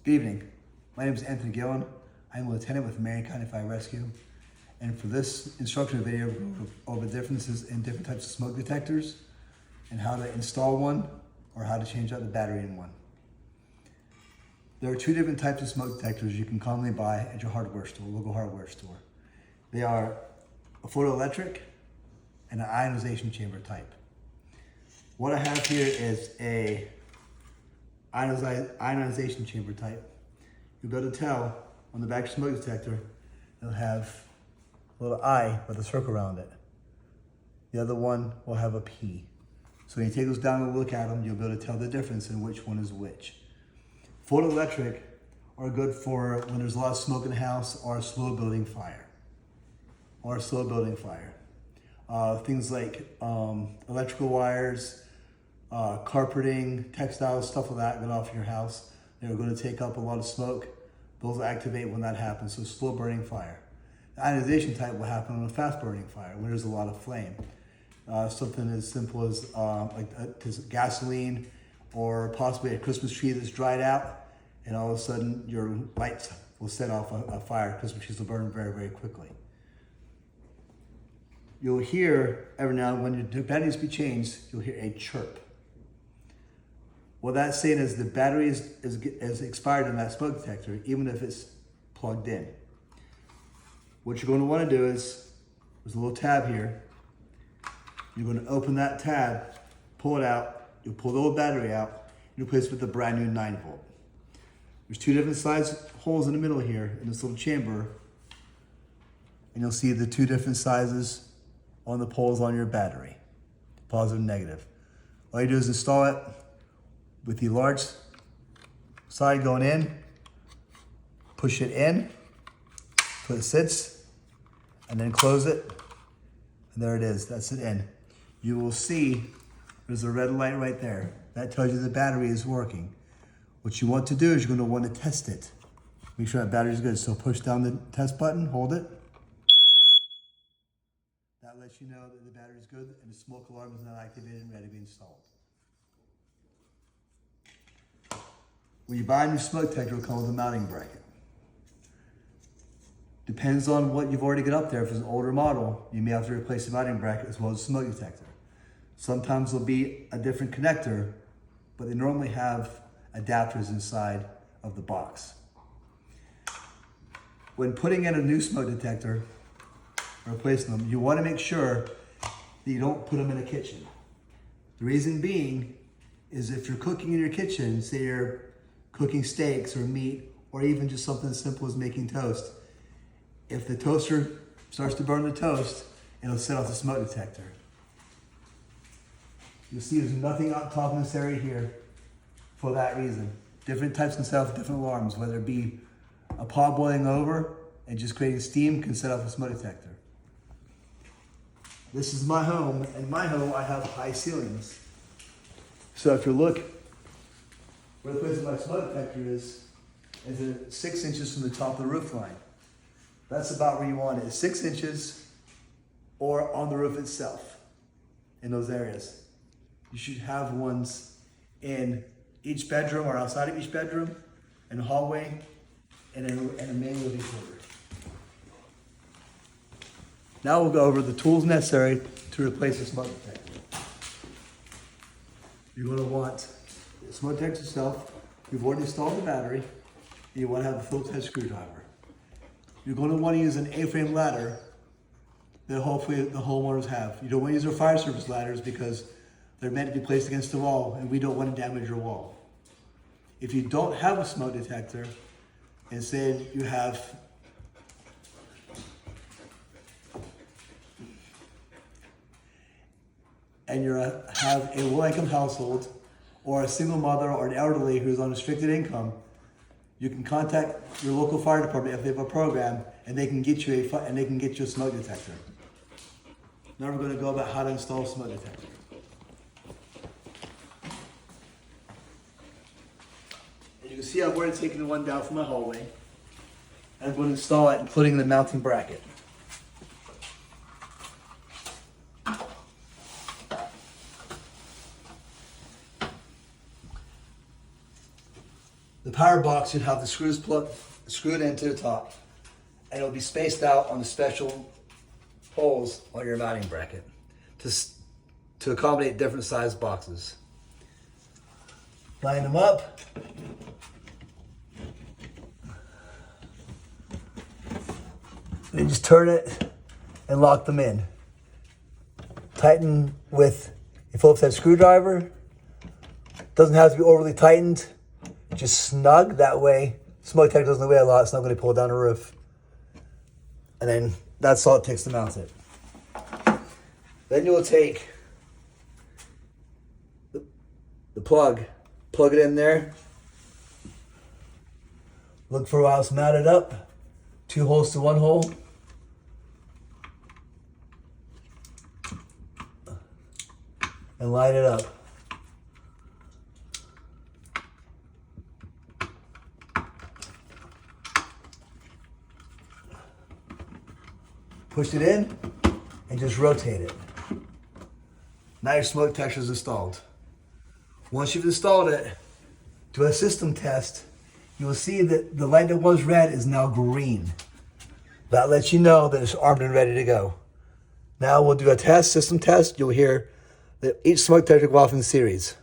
Good evening. My name is Anthony Gillen. I'm a lieutenant with Marion County Fire Rescue. And for this instructional video, we'll go over differences in different types of smoke detectors and how to install one or how to change out the battery in one. There are two different types of smoke detectors you can commonly buy at your hardware store, local hardware store. They are a photoelectric and an ionization chamber type. What I have here is a ionization chamber type. You'll be able to tell on the back of the smoke detector, it'll have a little I with a circle around it. The other one will have a P. So when you take those down and look at them, you'll be able to tell the difference in which one is which. Photoelectric are good for when there's a lot of smoke in the house or a slow building fire. Things like electrical wires, carpeting, textiles, stuff like that going off in your house. They're going to take up a lot of smoke. Those will activate when that happens, so slow burning fire. The ionization type will happen on a fast burning fire when there's a lot of flame. Something as simple as gasoline or possibly a Christmas tree that's dried out, and all of a sudden your lights will set off a fire. Christmas trees will burn very, very quickly. You'll hear every now and when your battery needs to be changed, you'll hear a chirp. What that's saying is the battery is expired in that smoke detector, even if it's plugged in. What you're going to want to do is, there's a little tab here. You're going to open that tab, pull it out, you'll pull the old battery out, and you'll place it with the brand new 9-volt. There's two different size holes in the middle here in this little chamber, and you'll see the two different sizes on the poles on your battery, positive and negative. All you do is install it with the large side going in, push it in, so it sits, and then close it, and there it is, that's it in. You will see there's a red light right there. That tells you the battery is working. What you want to do is you're going to want to test it. Make sure that battery is good. So push down the test button, hold it. That lets you know that the battery is good and the smoke alarm is now activated and ready to be installed. When you buy a new smoke detector, it'll come with a mounting bracket. Depends on what you've already got up there. If it's an older model, you may have to replace the mounting bracket as well as the smoke detector. Sometimes there'll be a different connector, but they normally have adapters inside of the box. When putting in a new smoke detector, or replacing them, you want to make sure that you don't put them in a kitchen. The reason being is if you're cooking in your kitchen, say you're cooking steaks or meat, or even just something as simple as making toast, if the toaster starts to burn the toast, it'll set off the smoke detector. You'll see there's nothing on top in this area here for that reason. Different types can set off different alarms, whether it be a pot boiling over and just creating steam can set off a smoke detector. This is my home, and in my home I have high ceilings. So if you look where the place of my smoke detector is 6 inches from the top of the roof line. That's about where you want it, 6 inches or on the roof itself in those areas. You should have ones in each bedroom or outside of each bedroom, in the hallway, and in a main living quarter. Now we'll go over the tools necessary to replace the smoke detector. You're going to want the smoke detector itself. You've already installed the battery, and you want to have a Phillips head screwdriver. You're going to want to use an A-frame ladder that hopefully the homeowners have. You don't want to use their fire service ladders because they're meant to be placed against the wall, and we don't want to damage your wall. If you don't have a smoke detector, instead you have and you have a low-income household or a single mother or an elderly who's on restricted income, you can contact your local fire department if they have a program, and they can get you a smoke detector. Now we're going to go about how to install a smoke detector. And you can see I've already taken the one down from my hallway. I'm going to install it, including the mounting bracket. The power box should have the screwed into the top, and it'll be spaced out on the special holes on your mounting bracket to accommodate different size boxes. Line them up. Then just turn it and lock them in. Tighten with a Phillips head screwdriver. Doesn't have to be overly tightened. Just snug, that way smoke detector doesn't weigh a lot, it's not going to pull down the roof. And then that's all it takes to mount it. Then you will take the plug it in there. Look for a while it's mounted up. 2 holes to 1 hole. And line it up. Push it in and just rotate it. Now your smoke detector is installed. Once you've installed it, do a system test. You will see that the light that was red is now green. That lets you know that it's armed and ready to go. Now we'll do a system test. You'll hear that each smoke detector will go off in series.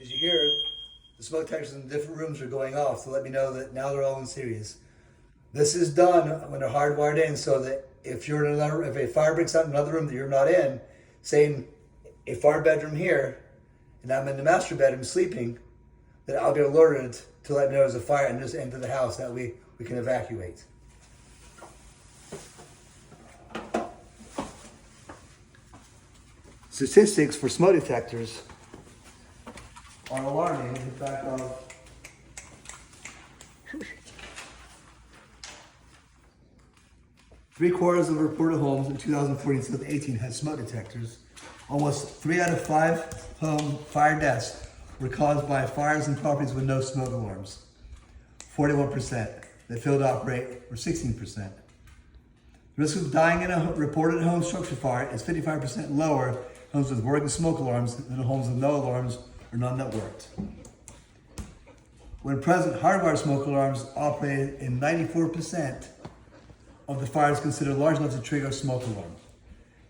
As you hear, the smoke detectors in different rooms are going off, so let me know that now they're all in series. This is done when they're hardwired in, so that if a fire breaks out in another room that you're not in, say in a fire bedroom here, and I'm in the master bedroom sleeping, that I'll be alerted to let me know there's a fire and just enter the house. That way we can evacuate. Statistics for smoke detectors are alarming. In fact, 3/4 of reported homes in 2014-2018 had smoke detectors. Almost 3 out of 5 home fire deaths were caused by fires in properties with no smoke alarms. 41% that failed to operate were 16%. The risk of dying in a reported home structure fire is 55% lower in homes with working smoke alarms than in homes with no alarms or none that worked. When present, hardwired smoke alarms operated in 94% of the fires considered large enough to trigger a smoke alarm.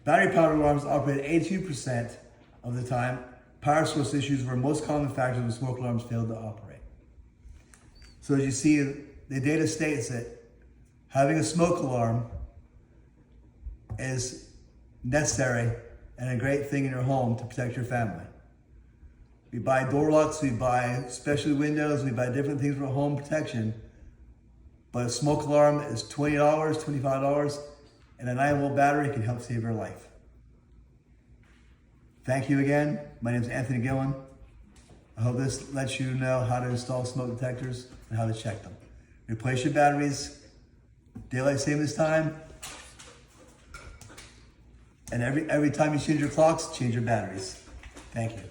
Battery-powered alarms operated 82% of the time. Power source issues were most common factors when smoke alarms failed to operate. So as you see, the data states that having a smoke alarm is necessary and a great thing in your home to protect your family. We buy door locks, we buy special windows, we buy different things for home protection, but a smoke alarm is $20, $25, and a 9-volt battery can help save your life. Thank you again. My name is Anthony Gillen. I hope this lets you know how to install smoke detectors and how to check them. Replace your batteries, daylight savings time, and every time you change your clocks, change your batteries. Thank you.